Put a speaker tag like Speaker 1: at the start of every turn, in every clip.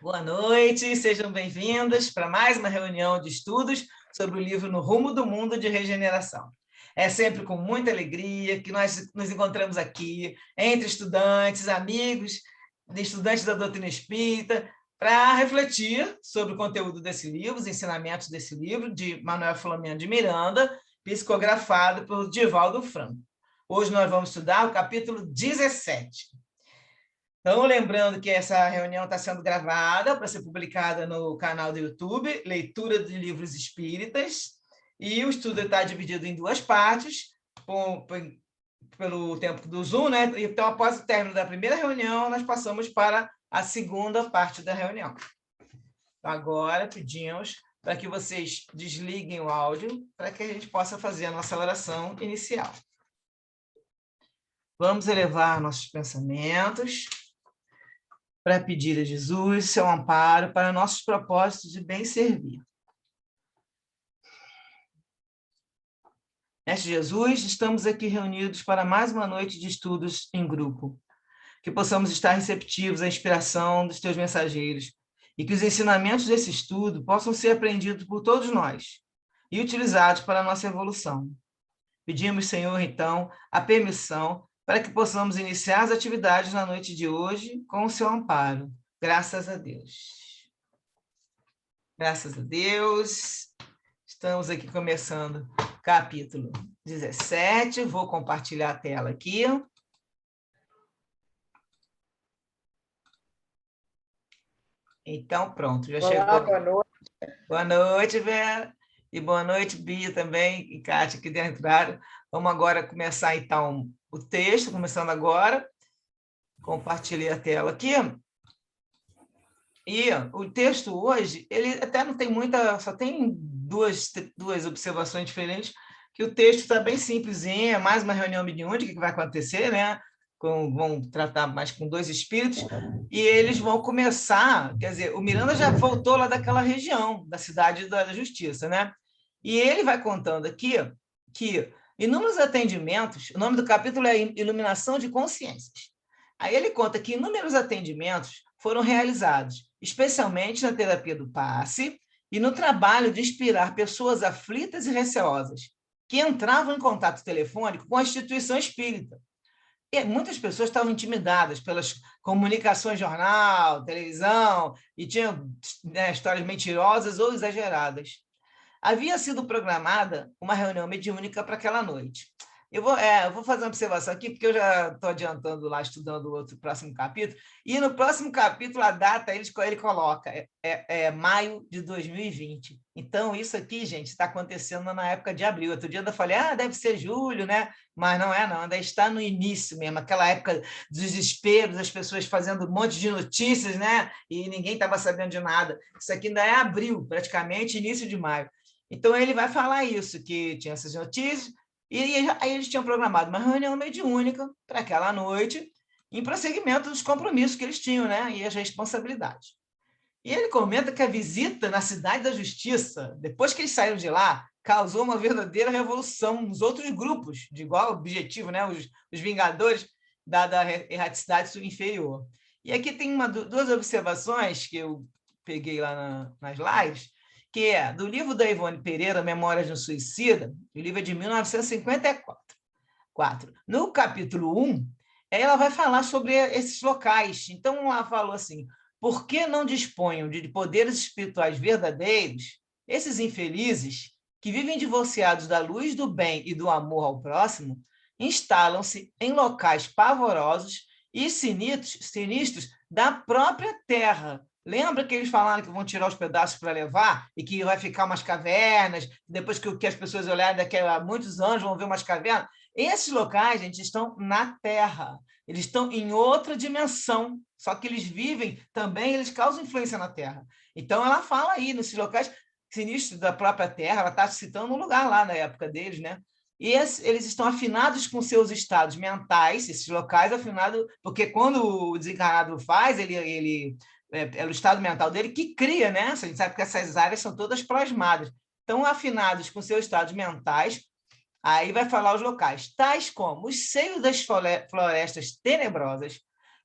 Speaker 1: Boa noite, sejam bem-vindas para mais uma reunião de estudos sobre o livro No Rumo do Mundo de Regeneração. É sempre com muita alegria que nós nos encontramos aqui, entre estudantes, amigos de estudantes da doutrina espírita, para refletir sobre o conteúdo desse livro, os ensinamentos desse livro, de Manuel Filomeno de Miranda, psicografado por Divaldo Franco. Hoje nós vamos estudar o capítulo 17. Então, lembrando que essa reunião está sendo gravada para ser publicada no canal do YouTube, Leitura de Livros Espíritas, e o estudo está dividido em duas partes, pelo tempo do Zoom, né? Então, após o término da primeira reunião, nós passamos para a segunda parte da reunião. Então, agora, pedimos para que vocês desliguem o áudio, para que a gente possa fazer a nossa oração inicial. Vamos elevar nossos pensamentos para pedir a Jesus seu amparo para nossos propósitos de bem servir. Mestre Jesus, estamos aqui reunidos para mais uma noite de estudos em grupo. Que possamos estar receptivos à inspiração dos teus mensageiros e que os ensinamentos desse estudo possam ser aprendidos por todos nós e utilizados para a nossa evolução. Pedimos, Senhor, então, a permissão para que possamos iniciar as atividades na noite de hoje com o seu amparo. Graças a Deus. Graças a Deus. Estamos aqui começando o capítulo 17. Vou compartilhar a tela aqui. Então, pronto, já
Speaker 2: Olá,
Speaker 1: chegou.
Speaker 2: boa noite.
Speaker 1: Boa noite, Vera. E boa noite, Bia, também, e Kátia, aqui dentro da área. Vamos agora começar, então, o texto, começando agora. Compartilhei a tela aqui. E o texto hoje, ele até não tem muita, só tem duas observações diferentes, que o texto está bem simplesinho, é mais uma reunião mediúnica que vai acontecer, né? Vão tratar mais com dois espíritos, e eles vão começar, quer dizer, o Miranda já voltou lá daquela região, da cidade da Justiça, né? E ele vai contando aqui que inúmeros atendimentos, o nome do capítulo é Iluminação de Consciências. Aí ele conta que inúmeros atendimentos foram realizados, especialmente na terapia do passe e no trabalho de inspirar pessoas aflitas e receosas, que entravam em contato telefônico com a instituição espírita. E muitas pessoas estavam intimidadas pelas comunicações jornal, televisão, e tinham, né, histórias mentirosas ou exageradas. Havia sido programada uma reunião mediúnica para aquela noite. Eu vou fazer uma observação aqui, porque eu já estou adiantando lá, estudando o próximo capítulo, e no próximo capítulo, a data ele coloca, maio de 2020. Então, isso aqui, gente, está acontecendo na época de abril. Outro dia eu falei, deve ser julho, né? Mas não, ainda está no início mesmo, aquela época dos desesperos, as pessoas fazendo um monte de notícias, né? E ninguém estava sabendo de nada. Isso aqui ainda é abril, praticamente, início de maio. Então, ele vai falar isso, que tinha essas notícias, e aí eles tinham programado uma reunião mediúnica para aquela noite, em prosseguimento dos compromissos que eles tinham, né? E as responsabilidades. E ele comenta que a visita na Cidade da Justiça, depois que eles saíram de lá, causou uma verdadeira revolução nos outros grupos, de igual objetivo, né? Os Vingadores da erraticidade inferior. E aqui tem duas observações que eu peguei lá nas lives, que é do livro da Ivone Pereira, Memórias de um Suicida, o livro é de 1954. No capítulo 1, ela vai falar sobre esses locais. Então, ela falou assim, por que não disponham de poderes espirituais verdadeiros, esses infelizes, que vivem divorciados da luz do bem e do amor ao próximo, instalam-se em locais pavorosos e sinistros da própria terra. Lembra que eles falaram que vão tirar os pedaços para levar e que vai ficar umas cavernas, depois que as pessoas olharem daqui a muitos anos vão ver umas cavernas? Esses locais, gente, estão na Terra. Eles estão em outra dimensão, só que eles vivem também, eles causam influência na Terra. Então, ela fala aí, nesses locais sinistros da própria Terra, ela está citando um lugar lá na época deles, né? E eles estão afinados com seus estados mentais, esses locais afinados, porque quando o desencarnado faz, é o estado mental dele que cria, né? A gente sabe que essas áreas são todas plasmadas. Então, afinados com seus estados mentais, aí vai falar os locais, tais como os seios das florestas tenebrosas,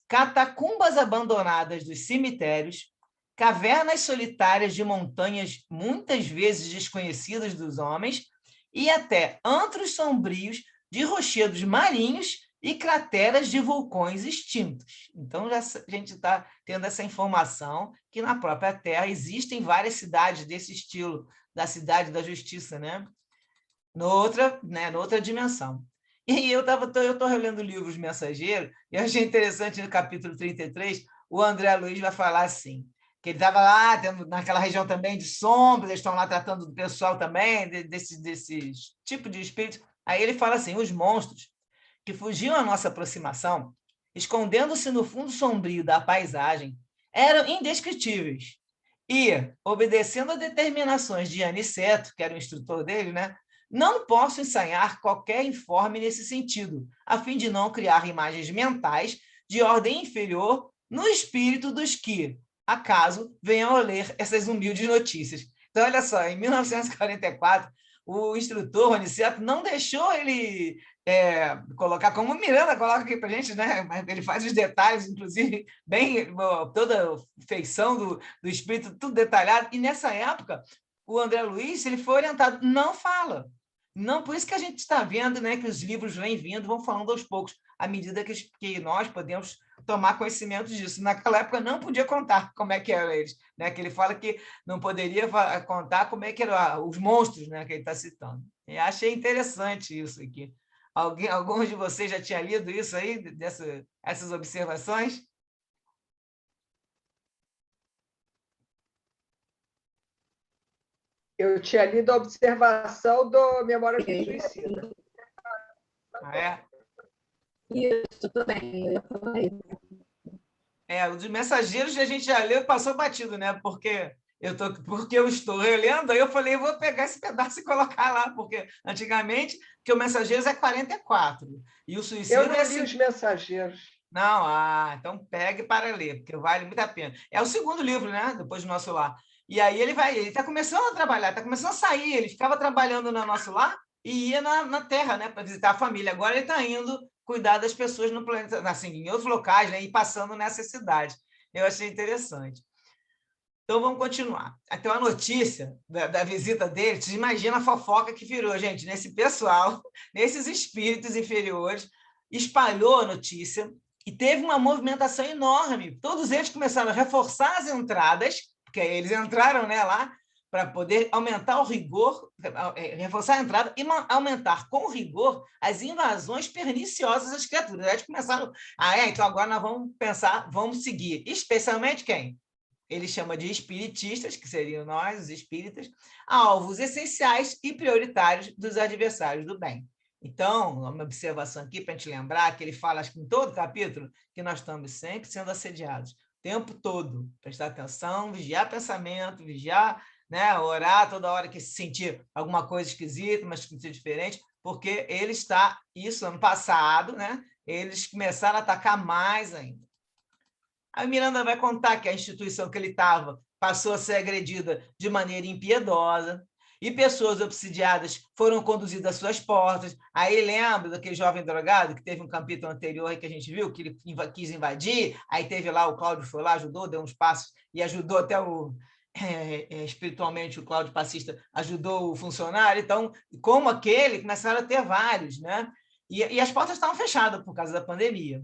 Speaker 1: catacumbas abandonadas dos cemitérios, cavernas solitárias de montanhas muitas vezes desconhecidas dos homens e até antros sombrios de rochedos marinhos e crateras de vulcões extintos. Então, já a gente está tendo essa informação que na própria Terra existem várias cidades desse estilo, da cidade da justiça, né? Noutra dimensão. E eu estou relendo o livro Os Mensageiros, e eu achei interessante no capítulo 33, o André Luiz vai falar assim, que ele estava lá, naquela região também de sombras, eles estão lá tratando do pessoal também, desses tipos de espíritos. Aí ele fala assim, os monstros que fugiam à nossa aproximação, escondendo-se no fundo sombrio da paisagem, eram indescritíveis. E, obedecendo a determinações de Aniceto, que era o instrutor dele, né, não posso ensaiar qualquer informe nesse sentido, a fim de não criar imagens mentais de ordem inferior no espírito dos que, acaso, venham a ler essas humildes notícias. Então, olha só, em 1944, o instrutor, Aniceto, não deixou ele colocar, como o Miranda coloca aqui para a gente, né? Ele faz os detalhes, inclusive, bem, toda a feição do espírito, tudo detalhado, e nessa época, o André Luiz ele foi orientado, não fala. Não, por isso que a gente está vendo, né, que os livros vêm vindo, vão falando aos poucos, à medida que nós podemos tomar conhecimento disso. Naquela época não podia contar como é que eram eles, né? Que ele fala que não poderia contar como é que eram os monstros, né, que ele está citando. E achei interessante isso aqui. Alguns de vocês já tinham lido isso aí, essas observações?
Speaker 2: Eu tinha lido a observação do Memórias do Suicida.
Speaker 1: Ah, é?
Speaker 3: Isso, também.
Speaker 1: O dos Mensageiros a gente já leu e passou batido, né? Porque eu estou relendo, aí eu falei, vou pegar esse pedaço e colocar lá, porque antigamente, que o Mensageiros é 44, e o Suicida
Speaker 2: eu não li os Mensageiros.
Speaker 1: Não, então pegue para ler, porque vale muito a pena. É o segundo livro, né? Depois do Nosso Lar. E aí ele está começando a trabalhar, está começando a sair. Ele ficava trabalhando no Nosso Lar e ia na Terra, né? Para visitar a família. Agora ele está indo cuidar das pessoas no planeta, assim, em outros locais, né? E passando nessa cidade. Eu achei interessante. Então vamos continuar. Então a notícia da visita dele, você imagina a fofoca que virou, gente, nesse pessoal, nesses espíritos inferiores, espalhou a notícia e teve uma movimentação enorme. Todos eles começaram a reforçar as entradas, porque eles entraram, né, lá para poder aumentar o rigor, reforçar a entrada e aumentar com rigor as invasões perniciosas das criaturas. Eles começaram, então agora nós vamos pensar, vamos seguir, especialmente quem? Ele chama de espiritistas, que seriam nós, os espíritas, alvos essenciais e prioritários dos adversários do bem. Então, uma observação aqui para a gente lembrar que ele fala, acho que em todo capítulo, que nós estamos sempre sendo assediados, o tempo todo. Prestar atenção, vigiar pensamento, vigiar, né, orar toda hora que se sentir alguma coisa esquisita, uma esquisita diferente, porque ele está, isso ano passado, né, eles começaram a atacar mais ainda. A Miranda vai contar que a instituição que ele estava passou a ser agredida de maneira impiedosa e pessoas obsidiadas foram conduzidas às suas portas. Aí lembra daquele jovem drogado que teve um capítulo anterior aí que a gente viu, que ele quis invadir, aí teve lá, o Cláudio foi lá, ajudou, deu uns passos e ajudou até espiritualmente, o Cláudio Passista ajudou o funcionário. Então, como aquele, começaram a ter vários, né? E as portas estavam fechadas por causa da pandemia.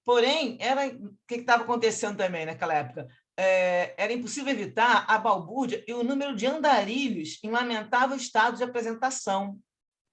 Speaker 1: Porém, o que estava acontecendo também naquela época? Era impossível evitar a balbúrdia e o número de andarilhos em lamentável estado de apresentação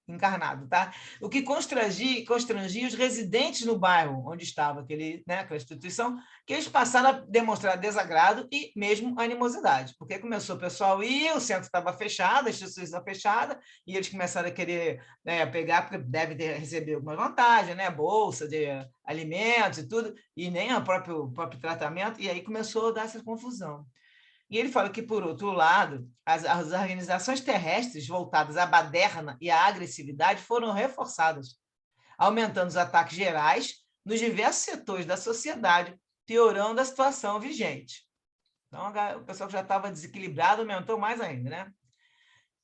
Speaker 1: encarnado, tá? O que constrangia os residentes no bairro onde estava aquela instituição, que eles passaram a demonstrar desagrado e mesmo animosidade, porque começou o pessoal ir, o centro estava fechado, a instituição fechada, e eles começaram a querer pegar, porque devem receber alguma vantagem, né? Bolsa de alimentos e tudo, e nem o próprio tratamento, e aí começou a dar essa confusão. E ele fala que, por outro lado, as organizações terrestres voltadas à baderna e à agressividade foram reforçadas, aumentando os ataques gerais nos diversos setores da sociedade, piorando a situação vigente. Então, o pessoal que já estava desequilibrado aumentou mais ainda, né?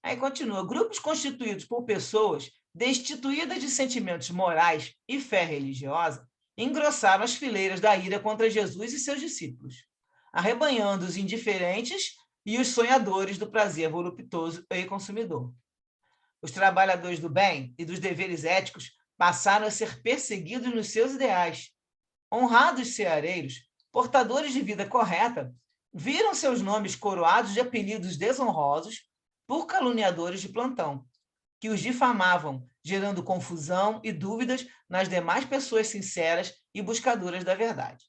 Speaker 1: Aí continua. Grupos constituídos por pessoas destituídas de sentimentos morais e fé religiosa engrossaram as fileiras da ira contra Jesus e seus discípulos. arrebanhando os indiferentes e os sonhadores do prazer voluptuoso e consumidor. Os trabalhadores do bem e dos deveres éticos passaram a ser perseguidos nos seus ideais. Honrados ceareiros, portadores de vida correta, viram seus nomes coroados de apelidos desonrosos por caluniadores de plantão, que os difamavam, gerando confusão e dúvidas nas demais pessoas sinceras e buscadoras da verdade.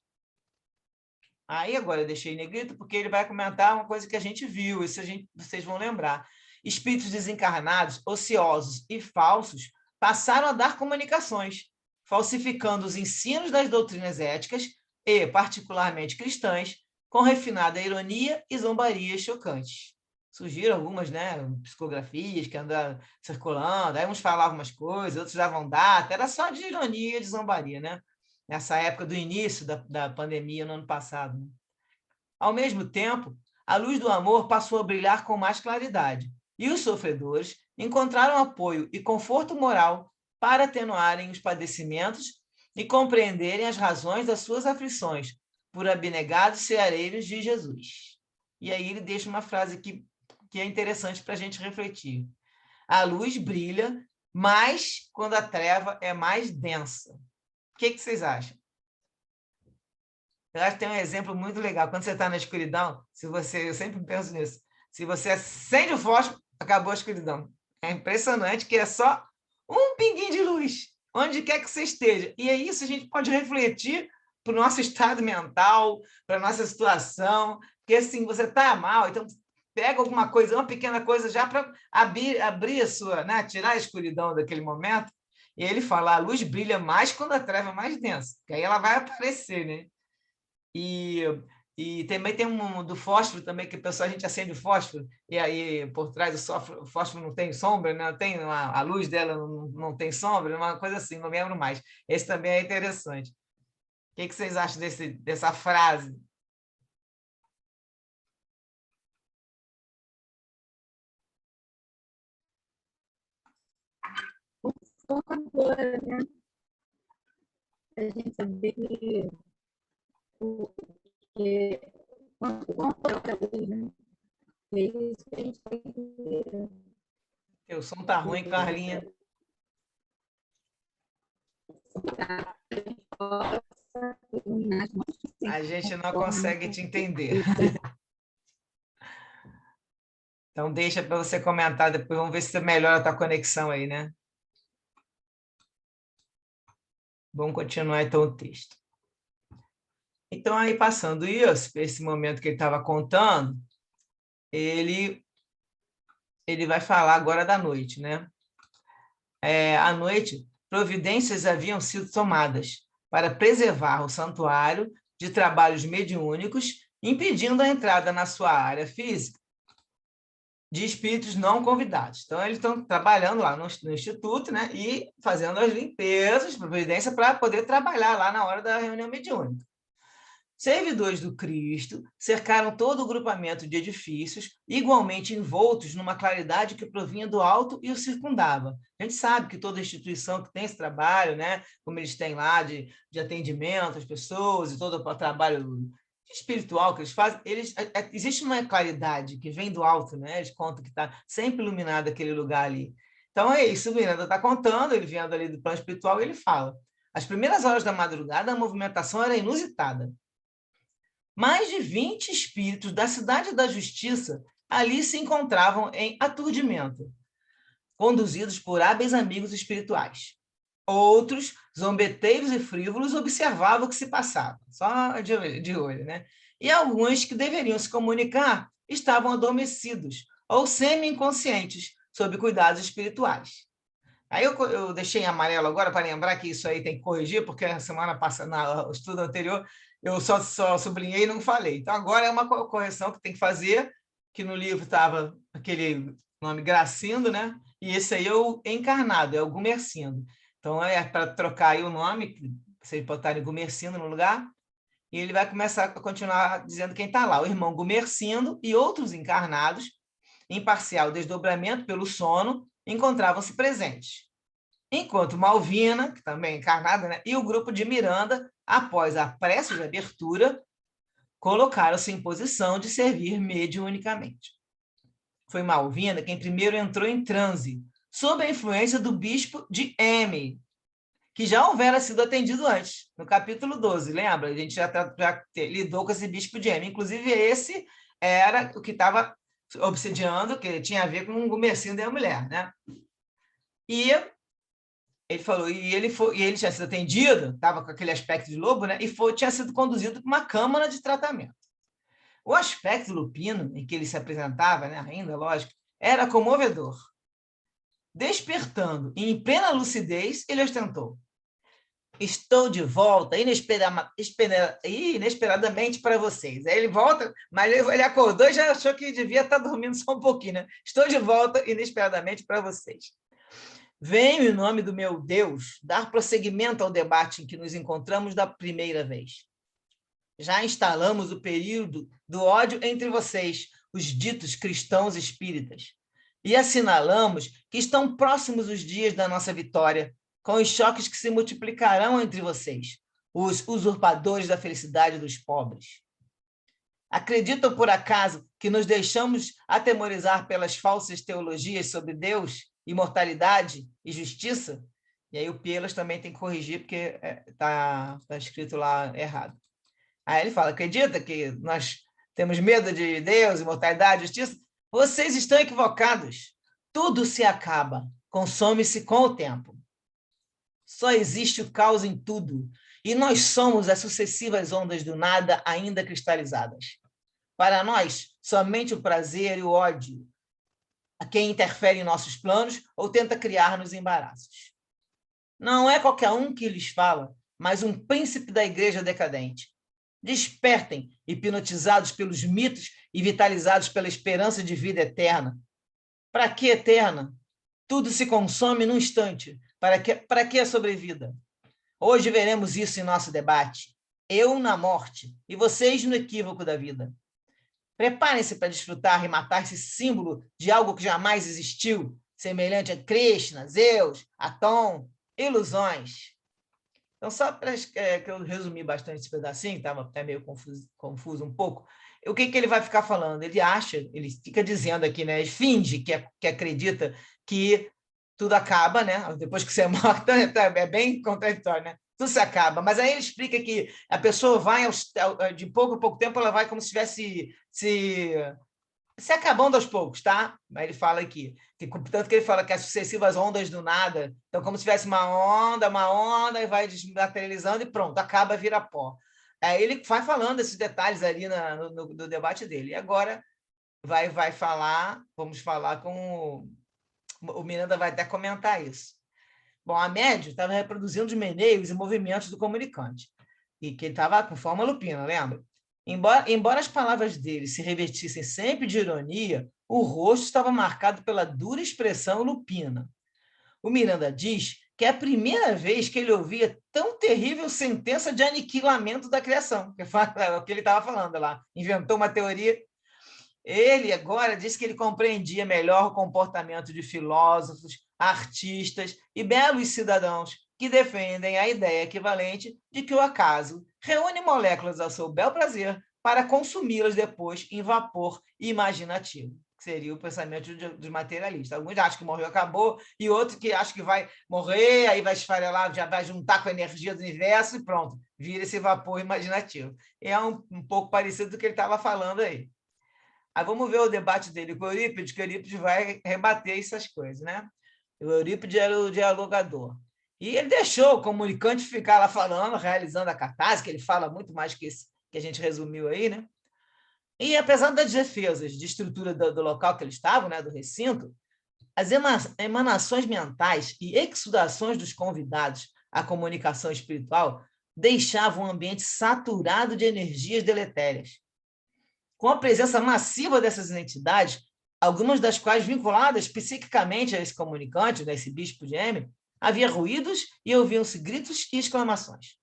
Speaker 1: Aí agora eu deixei em negrito porque ele vai comentar uma coisa que a gente viu, isso vocês vão lembrar. Espíritos desencarnados, ociosos e falsos passaram a dar comunicações, falsificando os ensinos das doutrinas éticas e, particularmente cristãs, com refinada ironia e zombarias chocantes. Surgiram algumas, né, psicografias que andaram circulando, aí uns falavam umas coisas, outros davam data, era só de ironia e de zombaria, né? Nessa época do início da pandemia, no ano passado. Né? Ao mesmo tempo, a luz do amor passou a brilhar com mais claridade, e os sofredores encontraram apoio e conforto moral para atenuarem os padecimentos e compreenderem as razões das suas aflições, por abnegados ceareiros de Jesus. E aí ele deixa uma frase que é interessante para a gente refletir. A luz brilha, mas quando a treva é mais densa. O que vocês acham? Eu acho que tem um exemplo muito legal. Quando você está na escuridão, eu sempre penso nisso, se você acende o fósforo, acabou a escuridão. É impressionante que é só um pinguinho de luz, onde quer que você esteja. E é isso, a gente pode refletir para o nosso estado mental, para a nossa situação, porque assim, você está mal, então pega alguma coisa, uma pequena coisa já para abrir a sua, né? Tirar a escuridão daquele momento. E ele fala, a luz brilha mais quando a treva é mais densa, que aí ela vai aparecer, né? E também tem um do fósforo também, que a gente acende o fósforo, e aí por trás do fósforo não tem sombra, né? Tem a luz dela não tem sombra, uma coisa assim, não lembro mais. Esse também é interessante. O que vocês acham dessa frase?
Speaker 3: Agora, né? A gente saber que né? É isso que a gente tem que
Speaker 1: O som tá ruim, Carlinha. A gente não consegue te entender. Então, deixa para você comentar depois. Vamos ver se melhora a tua conexão aí, né? Vamos continuar, então, o texto. Então, aí, passando isso, esse momento que ele estava contando, ele vai falar agora da noite, né? À noite, providências haviam sido tomadas para preservar o santuário de trabalhos mediúnicos, impedindo a entrada na sua área física de espíritos não convidados. Então, eles estão trabalhando lá no Instituto, né, e fazendo as limpezas, providência, para poder trabalhar lá na hora da reunião mediúnica. Servidores do Cristo cercaram todo o grupamento de edifícios, igualmente envoltos numa claridade que provinha do alto e o circundava. A gente sabe que toda instituição que tem esse trabalho, né, como eles têm lá de atendimento às pessoas e todo o trabalho espiritual que eles fazem, existe uma claridade que vem do alto, né? Eles contam que está sempre iluminado aquele lugar ali. Então é isso, o Miranda está contando, ele vindo ali do plano espiritual, ele fala. As primeiras horas da madrugada, a movimentação era inusitada. Mais de 20 espíritos da Cidade da Justiça ali se encontravam em aturdimento, conduzidos por hábeis amigos espirituais. Outros, zombeteiros e frívolos, observavam o que se passava, só de olho, né? E alguns que deveriam se comunicar estavam adormecidos ou semi-inconscientes, sob cuidados espirituais. Aí eu deixei em amarelo agora para lembrar que isso aí tem que corrigir, porque na semana passada, no estudo anterior, eu só sublinhei e não falei. Então, agora é uma correção que tem que fazer, que no livro estava aquele nome Gracindo, né? E esse aí é o encarnado, é o Gumercindo. Então, é para trocar aí o nome, vocês botarem Gumercindo no lugar, e ele vai começar a continuar dizendo quem está lá. O irmão Gumercindo e outros encarnados, em parcial desdobramento pelo sono, encontravam-se presentes. Enquanto Malvina, que também é encarnada, né, e o grupo de Miranda, após a prece de abertura, colocaram-se em posição de servir mediunicamente. Foi Malvina quem primeiro entrou em transe, sob a influência do bispo de M, que já houvera sido atendido antes, no capítulo 12, lembra? A gente já lidou com esse bispo de M. Inclusive, esse era o que estava obsediando, que tinha a ver com o comecinho da mulher, né? E ele falou, e ele tinha sido atendido, estava com aquele aspecto de lobo, né? E tinha sido conduzido para uma câmara de tratamento. O aspecto lupino em que ele se apresentava, né, ainda, lógico, era comovedor. Despertando e em plena lucidez, ele ostentou: estou de volta inesperadamente para vocês. Aí ele volta, mas ele acordou e já achou que devia estar dormindo só um pouquinho, né? Estou de volta inesperadamente para vocês. Venho, em nome do meu Deus, dar prosseguimento ao debate em que nos encontramos da primeira vez. Já instalamos o período do ódio entre vocês, os ditos cristãos espíritas, e assinalamos que estão próximos os dias da nossa vitória, com os choques que se multiplicarão entre vocês, os usurpadores da felicidade dos pobres. Acreditam, por acaso, que nos deixamos atemorizar pelas falsas teologias sobre Deus, imortalidade e justiça? E aí o Pielas também tem que corrigir, porque está escrito lá errado. Aí ele fala: acredita que nós temos medo de Deus, imortalidade, justiça? Vocês estão equivocados. Tudo se acaba, consome-se com o tempo. Só existe o caos em tudo, e nós somos as sucessivas ondas do nada ainda cristalizadas. Para nós, somente o prazer e o ódio a quem interfere em nossos planos ou tenta criar-nos embaraços. Não é qualquer um que lhes fala, mas um príncipe da igreja decadente. Despertem, hipnotizados pelos mitos e vitalizados pela esperança de vida eterna. Para que eterna? Tudo se consome num instante. Para que a sobrevida? Hoje veremos isso em nosso debate. Eu na morte e vocês no equívoco da vida. Preparem-se para desfrutar e matar esse símbolo de algo que jamais existiu, semelhante a Krishna, Zeus, Atom, ilusões. Então, só para que eu resumi bastante esse pedacinho, estava até meio confuso um pouco, o que ele vai ficar falando? Ele fica dizendo aqui, né? Ele finge que acredita que tudo acaba, né? Depois que você é morta, é bem contraditório, né? Tudo se acaba. Mas aí ele explica que a pessoa vai, de pouco a pouco tempo, ela vai como se estivesse se acabando aos poucos, tá? Mas ele fala aqui, tanto que ele fala que as sucessivas ondas do nada, então como se tivesse uma onda, e vai desmaterializando e pronto, acaba, vira pó. Aí ele vai falando esses detalhes ali no debate dele. E agora vai falar, vamos falar com o Miranda vai até comentar isso. Bom, a médio estava reproduzindo os meneios e movimentos do comunicante, e que ele estava com forma lupina, lembra? Embora as palavras dele se revestissem sempre de ironia, o rosto estava marcado pela dura expressão lupina. O Miranda diz que é a primeira vez que ele ouvia tão terrível sentença de aniquilamento da criação, que é o que ele estava falando lá, inventou uma teoria. Ele agora diz que ele compreendia melhor o comportamento de filósofos, artistas e belos cidadãos que defendem a ideia equivalente de que o acaso reúne moléculas ao seu bel prazer para consumi-las depois em vapor imaginativo, que seria o pensamento dos materialistas. Alguns acham que morreu, acabou, e outros que acham que vai morrer, aí vai esfarelar, já vai juntar com a energia do universo e pronto, vira esse vapor imaginativo. É um pouco parecido do que ele estava falando aí. Aí vamos ver o debate dele com o Eurípides, que o Eurípides vai rebater essas coisas, né? O Eurípides era o dialogador. E ele deixou o comunicante ficar lá falando, realizando a cartaz, que ele fala muito mais que esse que a gente resumiu aí, né? E apesar das defesas de estrutura do local que eles estavam, né, do recinto, as emanações mentais e exudações dos convidados à comunicação espiritual deixavam o ambiente saturado de energias deletérias. Com a presença massiva dessas entidades, algumas das quais vinculadas psiquicamente a esse comunicante, né, esse bispo de M, havia ruídos e ouviam-se gritos e exclamações.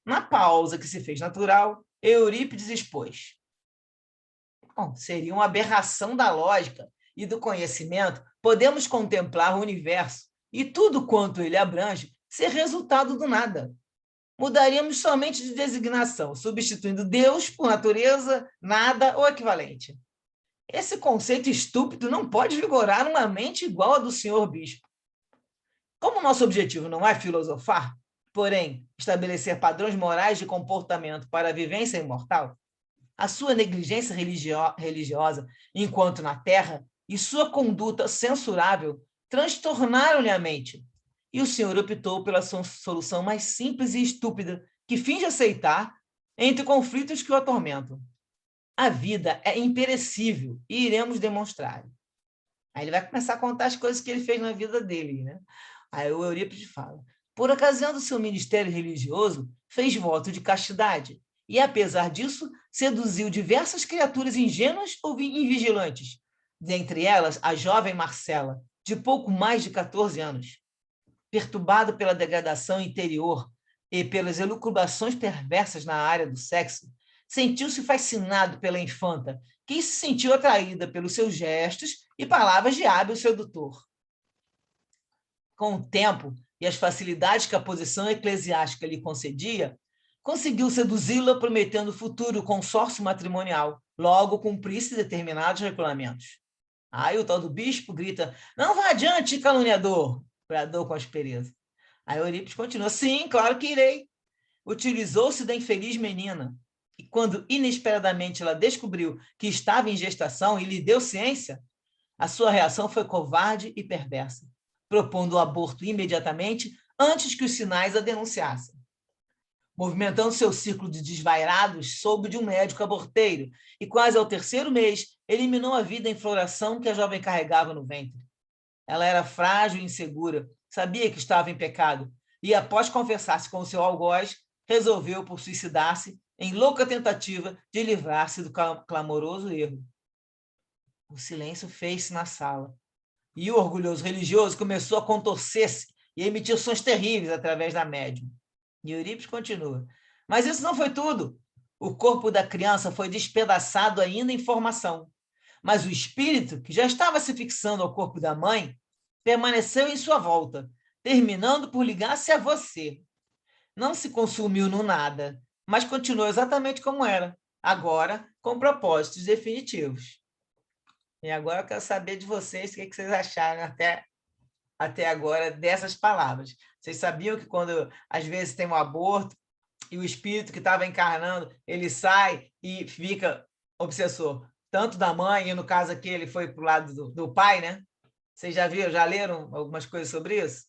Speaker 1: Na pausa que se fez natural, Eurípides expôs. Bom, seria uma aberração da lógica e do conhecimento podemos contemplar o universo e tudo quanto ele abrange ser resultado do nada. mudaríamos somente de designação, substituindo Deus por natureza, nada ou equivalente. Esse conceito estúpido não pode vigorar numa mente igual a do senhor bispo. Como nosso objetivo não é filosofar, porém estabelecer padrões morais de comportamento para a vivência imortal, a sua negligência religiosa enquanto na Terra e sua conduta censurável transtornaram-lhe a mente. E o senhor optou pela solução mais simples e estúpida que finge aceitar entre conflitos que o atormentam. A vida é imperecível e iremos demonstrar. Aí ele vai começar a contar as coisas que ele fez na vida dele, né? Aí o Eurípides fala: por ocasião do seu ministério religioso, fez voto de castidade e, apesar disso, seduziu diversas criaturas ingênuas ou invigilantes, dentre elas a jovem Marcela, de pouco mais de 14 anos. Perturbado pela degradação interior e pelas elucubrações perversas na área do sexo, sentiu-se fascinado pela infanta, que se sentiu atraída pelos seus gestos e palavras de hábil sedutor. Com o tempo e as facilidades que a posição eclesiástica lhe concedia, conseguiu seduzi-la prometendo futuro consórcio matrimonial, logo cumprisse determinados regulamentos. Aí o tal do bispo grita: não vá adiante, caluniador, bradou com aspereza. Aí Eurípides continua: sim, claro que irei. Utilizou-se da infeliz menina, e quando inesperadamente ela descobriu que estava em gestação e lhe deu ciência, a sua reação foi covarde e perversa, propondo o aborto imediatamente antes que os sinais a denunciassem. Movimentando seu círculo de desvairados, soube de um médico aborteiro e, quase ao terceiro mês, eliminou a vida em floração que a jovem carregava no ventre. Ela era frágil e insegura, sabia que estava em pecado e, após confessar-se com o seu algoz, resolveu por suicidar-se em louca tentativa de livrar-se do clamoroso erro. O silêncio fez-se na sala e o orgulhoso religioso começou a contorcer-se e emitir sons terríveis através da médium. E Eurípides continua: mas isso não foi tudo. O corpo da criança foi despedaçado ainda em formação, mas o espírito, que já estava se fixando ao corpo da mãe, permaneceu em sua volta, terminando por ligar-se a você. Não se consumiu no nada, mas continuou exatamente como era, agora com propósitos definitivos. E agora eu quero saber de vocês o que vocês acharam até agora dessas palavras. Vocês sabiam que quando às vezes tem um aborto e o espírito que estava encarnando, ele sai e fica obsessor, tanto da mãe, e no caso aqui ele foi para o lado do pai, né? Vocês já viram, já leram algumas coisas sobre isso?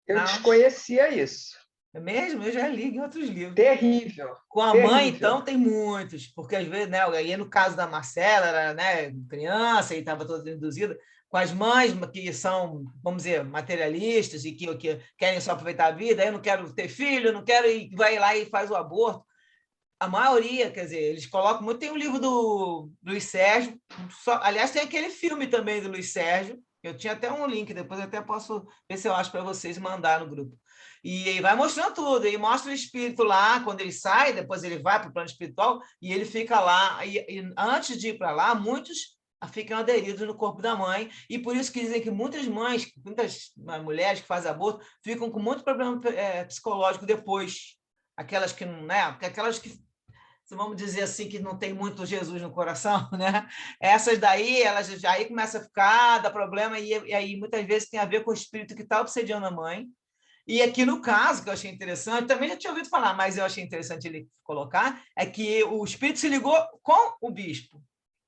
Speaker 2: Eu
Speaker 1: Não?
Speaker 2: desconhecia isso.
Speaker 1: É mesmo? Eu já li em outros livros.
Speaker 2: Terrível.
Speaker 1: Com a
Speaker 2: terrível.
Speaker 1: mãe, então, tem muitos, porque às vezes, né, aí no caso da Marcela, era, né, criança e estava toda induzida, com as mães que são, vamos dizer, materialistas e que querem só aproveitar a vida, eu não quero ter filho, não quero, e vai lá e faz o aborto. A maioria, quer dizer, eles colocam muito. Tem um livro do Luiz Sérgio, aliás, tem aquele filme também do Luiz Sérgio, eu tinha até um link, depois eu até posso ver se eu acho para vocês mandar no grupo. E aí vai mostrando tudo, e mostra o espírito lá, quando ele sai, depois ele vai para o plano espiritual, e ele fica lá, e antes de ir para lá, muitos ficam aderidos no corpo da mãe, e por isso que dizem que muitas mães, muitas mulheres que fazem aborto, ficam com muito problema psicológico depois, aquelas que não, né? Aquelas que, vamos dizer assim, que não tem muito Jesus no coração, né? Essas daí, elas já aí começam a ficar, dá problema, e aí muitas vezes tem a ver com o espírito que está obsediando a mãe. E aqui no caso, que eu achei interessante, também já tinha ouvido falar, mas eu achei interessante ele colocar, é que o espírito se ligou com o bispo,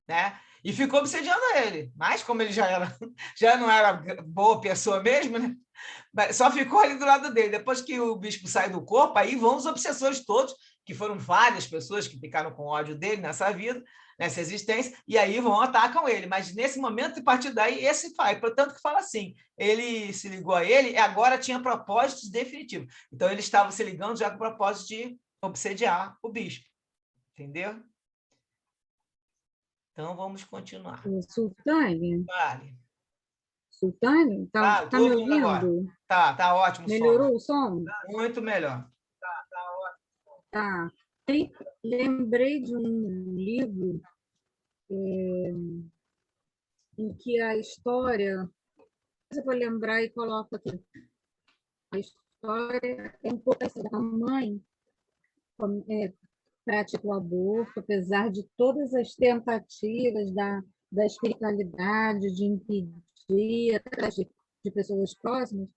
Speaker 1: né? E ficou obsediando ele. Mas como ele já não era boa pessoa mesmo, né? Só ficou ali do lado dele. Depois que o bispo sai do corpo, aí vão os obsessores todos, que foram várias pessoas que ficaram com ódio dele nessa vida, nessa existência, e aí vão atacam ele. Mas nesse momento, a partir daí, esse faz. Portanto, que fala assim, ele se ligou a ele e agora tinha propósitos definitivos. Então, ele estava se ligando já com o propósito de obsediar o bispo. Entendeu? Então, vamos continuar.
Speaker 3: Sultane?
Speaker 1: Vale.
Speaker 3: Sultane?
Speaker 1: Tá
Speaker 3: Tá me
Speaker 1: ouvindo agora.
Speaker 3: ouvindo?
Speaker 1: Tá ótimo o som.
Speaker 3: Melhorou o som?
Speaker 1: Muito melhor.
Speaker 3: Tá. Lembrei de um livro em que a história... Eu vou lembrar e coloco aqui. história é um pouco assim, a mãe pratica o aborto, apesar de todas as tentativas da espiritualidade de impedir, até de pessoas próximas,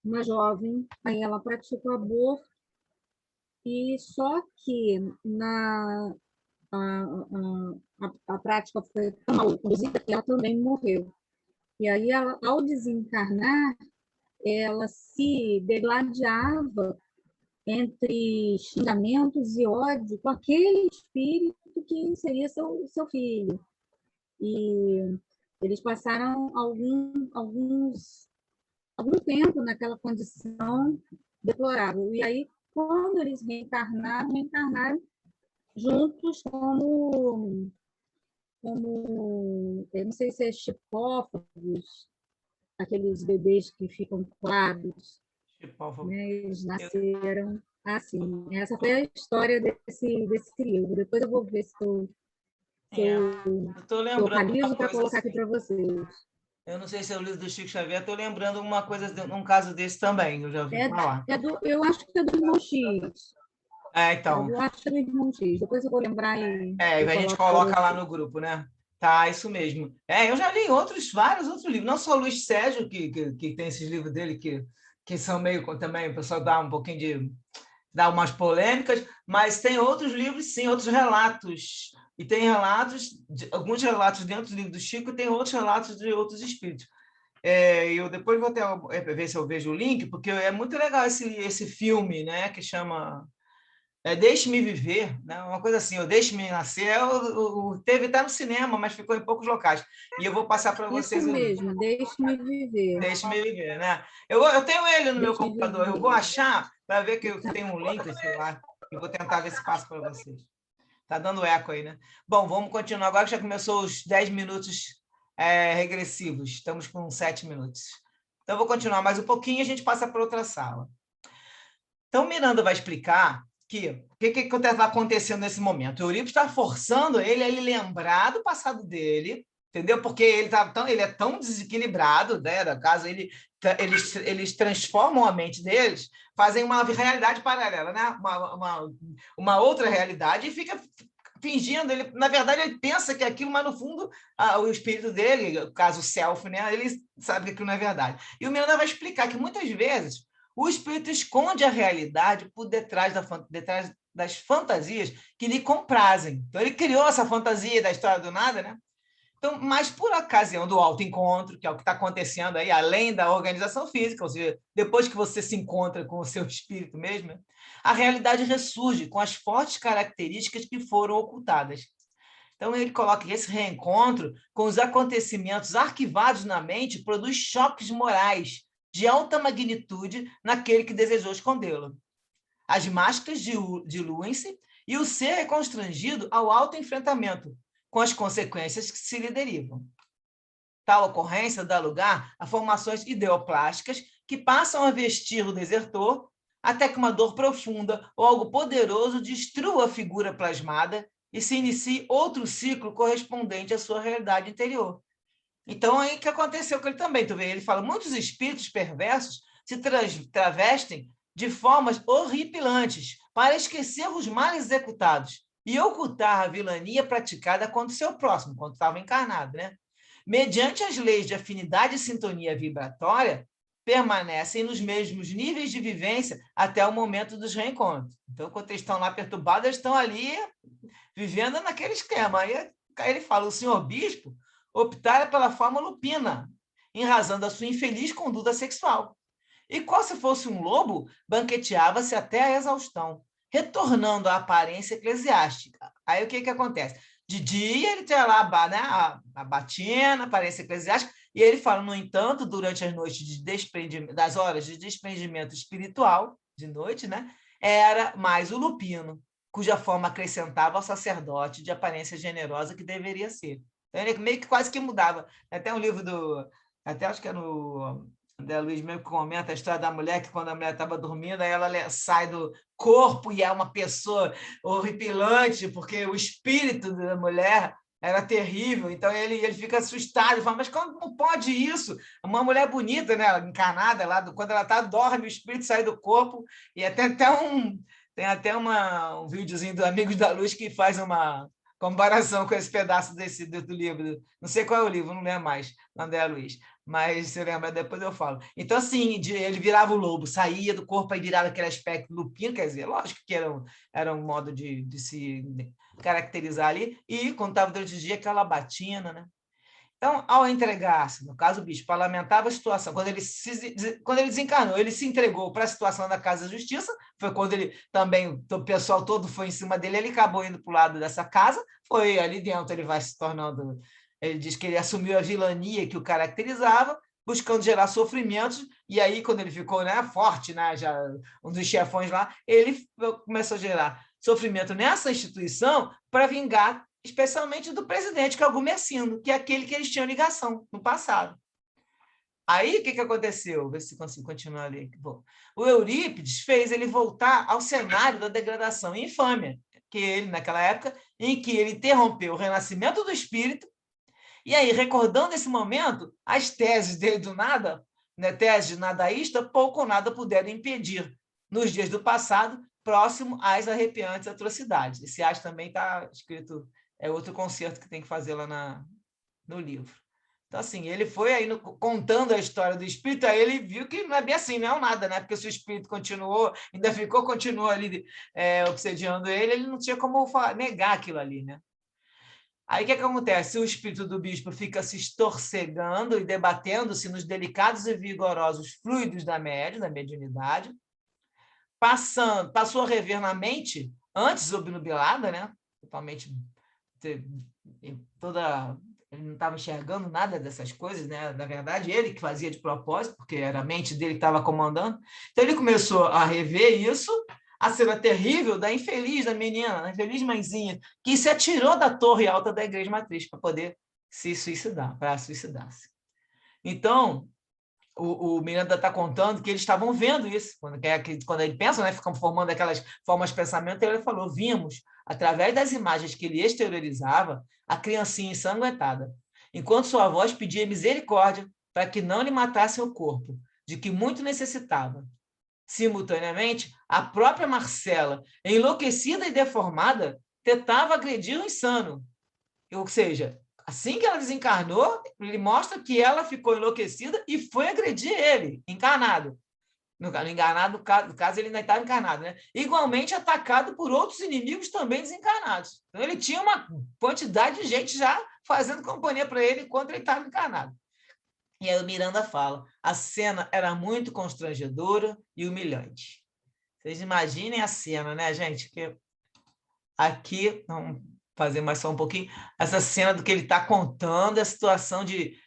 Speaker 3: uma jovem, aí ela pratica o aborto, e só que a prática foi tão mal conduzida que ela também morreu. E aí, ela, ao desencarnar, ela se degladiava entre xingamentos e ódio com aquele espírito que seria seu filho. E eles passaram algum tempo naquela condição deplorável. E aí, quando eles reencarnaram juntos eu não sei se é chipófagos, aqueles bebês que ficam claros, né? Eles nasceram assim. Essa foi a história desse livro. Depois eu vou ver se eu
Speaker 1: Estou lembrando
Speaker 3: localizo
Speaker 1: uma
Speaker 3: para
Speaker 1: coisa
Speaker 3: colocar
Speaker 1: assim.
Speaker 3: aqui para vocês.
Speaker 1: Eu não sei se é o livro do Chico Xavier, estou lembrando uma coisa, um caso desse também, eu já ouvi falar.
Speaker 3: Eu acho que é do Irmão X.
Speaker 1: Então.
Speaker 3: Eu acho que é do Irmão X. Depois eu vou lembrar e
Speaker 1: A gente
Speaker 3: coloco para
Speaker 1: coloca lá
Speaker 3: vocês.
Speaker 1: no grupo, né? Tá, isso mesmo. Eu já li vários outros livros, não só o Luiz Sérgio, que tem esses livros dele que são meio também, o pessoal dá um pouquinho dá umas polêmicas, mas tem outros livros, sim, outros relatos. E tem alguns relatos dentro do livro do Chico, e tem outros relatos de outros espíritos. Eu depois vou até ver se eu vejo o link, porque é muito legal esse filme, né, que chama Deixe-me Viver, né? Uma coisa assim, o Deixe-me Nascer, teve até no cinema, mas ficou em poucos locais. E eu vou passar para vocês
Speaker 3: Isso mesmo, Deixe-me Viver.
Speaker 1: Deixe-me Viver, né? Eu tenho ele no meu
Speaker 3: Deixe-me
Speaker 1: computador, eu
Speaker 3: Viver.
Speaker 1: vou achar para ver que tem um link, sei lá, e vou tentar ver se passo para vocês. Está dando eco aí, né? Bom, vamos continuar agora que já começou os 10 minutos regressivos. Estamos com 7 minutos. Então, eu vou continuar mais um pouquinho e a gente passa para outra sala. Então, Miranda vai explicar o que está acontecendo nesse momento. O Eurípides está forçando ele a ele lembrar do passado dele, entendeu? Porque ele é tão desequilibrado, né? No caso, eles transformam a mente deles, fazem uma realidade paralela, né? Uma outra realidade, e fica fingindo, na verdade, ele pensa que é aquilo, mas no fundo, o espírito dele, o caso self, né? Ele sabe que aquilo não é verdade. E o Miranda vai explicar que muitas vezes o espírito esconde a realidade por detrás das fantasias que lhe comprazem. Então, ele criou essa fantasia da história do nada, né? Então, mas por ocasião do autoencontro, que é o que está acontecendo aí, além da organização física, ou seja, depois que você se encontra com o seu espírito mesmo, né, a realidade ressurge com as fortes características que foram ocultadas. Então, ele coloca que esse reencontro com os acontecimentos arquivados na mente produz choques morais de alta magnitude naquele que desejou escondê-lo. As máscaras diluem-se e o ser é constrangido ao autoenfrentamento, com as consequências que se lhe derivam. Tal ocorrência dá lugar a formações ideoplásticas que passam a vestir o desertor até que uma dor profunda ou algo poderoso destrua a figura plasmada e se inicie outro ciclo correspondente à sua realidade interior. Então, aí que aconteceu com ele também. Tu vê, ele fala, muitos espíritos perversos se travestem de formas horripilantes para esquecer os males executados e ocultar a vilania praticada contra o seu próximo, quando estava encarnado, né? Mediante as leis de afinidade e sintonia vibratória, permanecem nos mesmos níveis de vivência até o momento dos reencontros. Então, quando eles estão lá perturbados, eles estão ali vivendo naquele esquema. Aí ele fala, o senhor bispo optara pela forma lupina, em razão da sua infeliz conduta sexual. E qual se fosse um lobo, banqueteava-se até a exaustão, retornando à aparência eclesiástica. Aí o que acontece? De dia ele tem lá a batina, a aparência eclesiástica, e ele fala, no entanto, durante as noites das horas de desprendimento espiritual, de noite, né, era mais o lupino, cuja forma acrescentava ao sacerdote de aparência generosa que deveria ser. Então, ele meio que quase que mudava. Até um livro até acho que é no André Luiz mesmo que comenta a história da mulher, que quando a mulher estava dormindo, aí ela sai do corpo e é uma pessoa horripilante, porque o espírito da mulher era terrível, então ele fica assustado, ele fala, mas como pode isso? Uma mulher bonita, né, encarnada, lá quando ela está, dorme, o espírito sai do corpo, e tem até um videozinho do Amigos da Luz que faz uma comparação com esse pedaço do livro, não sei qual é o livro, não lembro mais, André Luiz, mas se lembra, depois eu falo. Então, assim, ele virava o lobo, saía do corpo e virava aquele aspecto lupino, quer dizer, lógico que era um modo de se caracterizar ali, e quando estava durante o dia, aquela batina, né? Então, ao entregar-se, no caso o bispo, lamentava a situação, quando ele desencarnou, ele se entregou para a situação da Casa da Justiça, foi quando ele também, o pessoal todo foi em cima dele, ele acabou indo para o lado dessa casa, foi ali dentro, ele vai se tornando, ele diz que ele assumiu a vilania que o caracterizava, buscando gerar sofrimentos, e aí, quando ele ficou, né, forte, né, já um dos chefões lá, ele começou a gerar sofrimento nessa instituição para vingar, especialmente do presidente, que é o Gumercindo, que é aquele que eles tinham ligação no passado. Aí, o que aconteceu? Vê se consigo continuar ali. Bom, o Eurípides fez ele voltar ao cenário da degradação e infâmia, que ele, naquela época, em que ele interrompeu o renascimento do espírito, e aí, recordando esse momento, as teses dele do nada, né, tese nadaísta, pouco ou nada puderam impedir, nos dias do passado, próximo às arrepiantes atrocidades. Esse as também está escrito, é outro concerto que tem que fazer lá no livro. Então, assim, ele foi aí contando a história do espírito, aí ele viu que não é bem assim, não é nada, né? Porque se o espírito continuou, continuou ali obsediando ele não tinha como negar aquilo ali, né? Aí o que acontece? O espírito do bispo fica se estorcegando e debatendo-se nos delicados e vigorosos fluidos da mediunidade, passou a rever na mente, antes obnubilada, né? Totalmente toda... Ele não estava enxergando nada dessas coisas, né? Na verdade, ele que fazia de propósito, porque era a mente dele que estava comandando. Então, ele começou a rever isso, a cena terrível da infeliz da menina, da infeliz mãezinha, que se atirou da torre alta da igreja matriz para poder se suicidar, para suicidar-se. Então, o Miranda está contando que eles estavam vendo isso. Quando ele pensa, né, ficam formando aquelas formas de pensamento, ele falou, vimos, através das imagens que ele exteriorizava, a criancinha ensanguentada, enquanto sua voz pedia misericórdia para que não lhe matassem o corpo, de que muito necessitava. Simultaneamente, a própria Marcela, enlouquecida e deformada, tentava agredir o insano. Ou seja, assim que ela desencarnou, ele mostra que ela ficou enlouquecida e foi agredir ele, encarnado. No caso, ele ainda estava encarnado, né? Igualmente atacado por outros inimigos também desencarnados. Então, ele tinha uma quantidade de gente já fazendo companhia para ele enquanto ele estava encarnado. E aí o Miranda fala, a cena era muito constrangedora e humilhante. Vocês imaginem a cena, né, gente? Que aqui, vamos fazer mais só um pouquinho, essa cena do que ele está contando, a situação de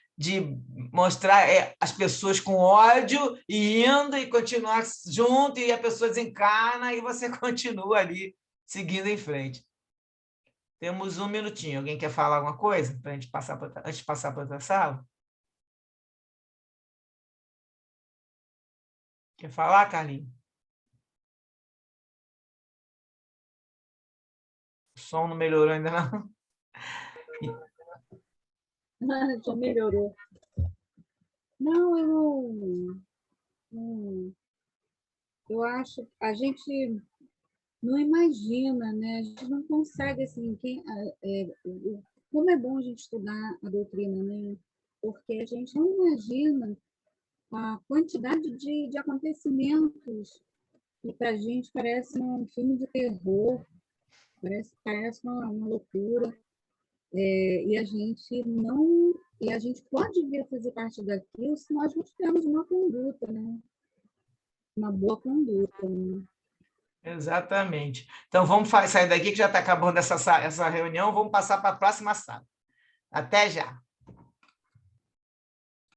Speaker 1: mostrar as pessoas com ódio e indo e continuar junto, e a pessoa desencarna e você continua ali, seguindo em frente. Temos um minutinho. Alguém quer falar alguma coisa para a gente passar antes de passar para outra sala? Quer falar, Carlinhos? O som não melhorou ainda, não?
Speaker 3: Já melhorou. Não, eu acho que a gente não imagina, né? A gente não consegue, assim, como é bom a gente estudar a doutrina, né? Porque a gente não imagina a quantidade de acontecimentos que para a gente parece um filme de terror, parece uma loucura. E a gente pode vir a fazer parte daquilo se nós não tivermos uma conduta, né? Uma boa conduta. Né?
Speaker 1: Exatamente. Então, vamos sair daqui, que já está acabando essa reunião, vamos passar para a próxima sala. Até já.